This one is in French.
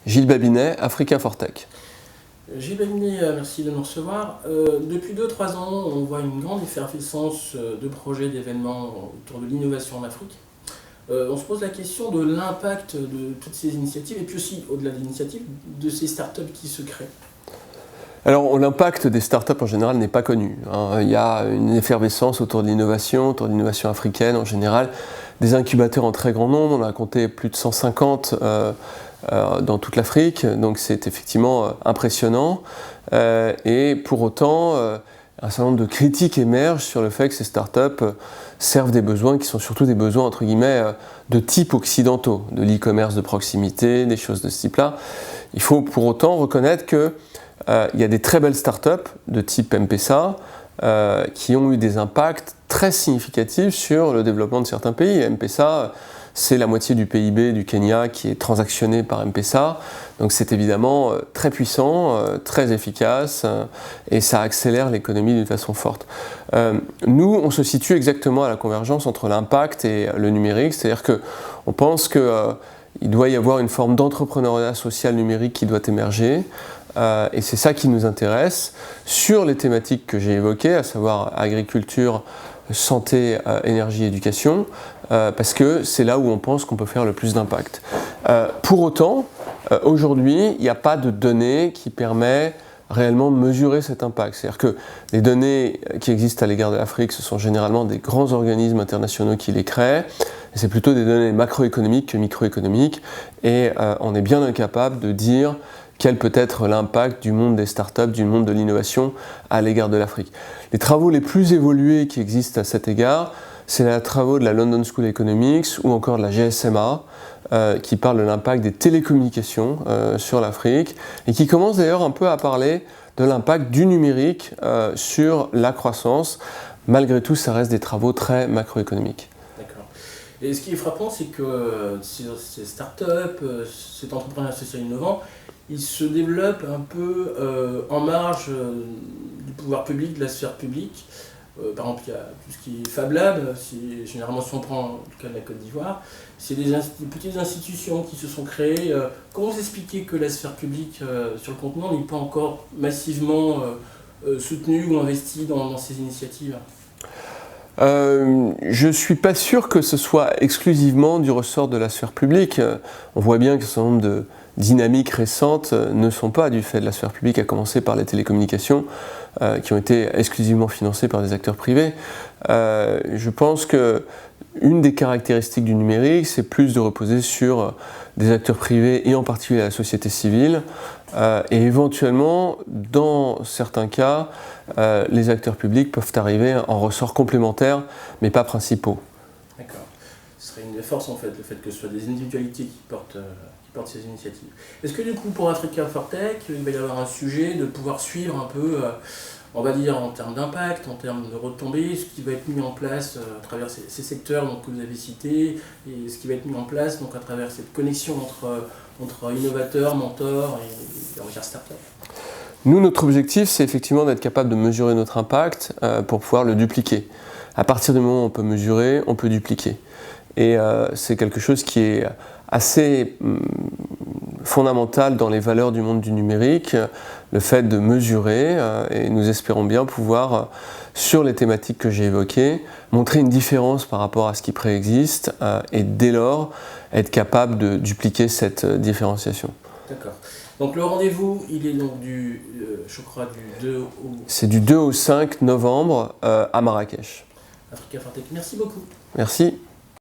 Gilles Babinet, Africa for Tech. Gilles Babinet, merci de nous recevoir. Depuis 2-3 ans, on voit une grande effervescence de projets, d'événements autour de l'innovation en Afrique. On se pose la question de l'impact de toutes ces initiatives et puis aussi, au-delà des initiatives, de ces startups qui se créent. Alors, l'impact des startups en général n'est pas connu. Il y a une effervescence autour de l'innovation africaine en général, des incubateurs en très grand nombre. On a compté plus de 150 dans toute l'Afrique, donc c'est effectivement impressionnant. Et pour autant, un certain nombre de critiques émergent sur le fait que ces startups servent des besoins qui sont surtout des besoins entre guillemets de type occidentaux, de l'e-commerce de proximité, des choses de ce type-là. Il faut pour autant reconnaître que il y a des très belles startups de type M-Pesa qui ont eu des impacts très significatifs sur le développement de certains pays. M-Pesa, c'est la moitié du PIB du Kenya qui est transactionné par M-Pesa. Donc c'est évidemment très puissant, très efficace et ça accélère l'économie d'une façon forte. Nous, on se situe exactement à la convergence entre l'impact et le numérique, c'est-à-dire qu'on pense qu'il doit y avoir une forme d'entrepreneuriat social numérique qui doit émerger. Et c'est ça qui nous intéresse sur les thématiques que j'ai évoquées, à savoir agriculture, santé, énergie, éducation, parce que c'est là où on pense qu'on peut faire le plus d'impact. Pour autant, aujourd'hui, il n'y a pas de données qui permettent réellement de mesurer cet impact. C'est-à-dire que les données qui existent à l'égard de l'Afrique, ce sont généralement des grands organismes internationaux qui les créent. C'est plutôt des données macroéconomiques que microéconomiques, et on est bien incapable de dire quel peut être l'impact du monde des startups, du monde de l'innovation à l'égard de l'Afrique. Les travaux les plus évolués qui existent à cet égard, c'est les travaux de la London School of Economics ou encore de la GSMA, qui parlent de l'impact des télécommunications sur l'Afrique, et qui commencent d'ailleurs un peu à parler de l'impact du numérique sur la croissance. Malgré tout, ça reste des travaux très macroéconomiques. D'accord. Et ce qui est frappant, c'est que ces startups, cet entrepreneuriat social innovant, il se développe un peu en marge du pouvoir public, de la sphère publique. Par exemple, il y a tout ce qui est Fab Lab, généralement si on prend le cas de la Côte d'Ivoire, c'est des petites institutions qui se sont créées. Comment vous expliquez que la sphère publique sur le continent n'est pas encore massivement soutenue ou investie dans ces initiatives ? Je ne suis pas sûr que ce soit exclusivement du ressort de la sphère publique. On voit bien qu'un certain nombre de dynamiques récentes ne sont pas du fait de la sphère publique, à commencer par les télécommunications, qui ont été exclusivement financées par des acteurs privés. Je pense qu'une des caractéristiques du numérique, c'est plus de reposer sur des acteurs privés et en particulier la société civile, et éventuellement, dans certains cas, les acteurs publics peuvent arriver en ressort complémentaires, mais pas principaux. D'accord. Ce serait une des forces en fait, le fait que ce soit des individualités qui portent ces initiatives. Est-ce que du coup pour Africa for Tech, il va y avoir un sujet de pouvoir suivre un peu, on va dire en termes d'impact, en termes de retombées, ce qui va être mis en place à travers ces secteurs donc, que vous avez cités, et ce qui va être mis en place donc, à travers cette connexion entre innovateurs, mentors et on va dire start-up. Nous, notre objectif, c'est effectivement d'être capable de mesurer notre impact pour pouvoir le dupliquer. À partir du moment où on peut mesurer, on peut dupliquer. Et c'est quelque chose qui est assez fondamental dans les valeurs du monde du numérique, le fait de mesurer, et nous espérons bien pouvoir, sur les thématiques que j'ai évoquées, montrer une différence par rapport à ce qui préexiste, et dès lors, être capable de dupliquer cette différenciation. D'accord. Donc le rendez-vous, il est donc je crois du 2 au... C'est du 2 au 5 novembre à Marrakech. Africa for Tech. Merci beaucoup. Merci.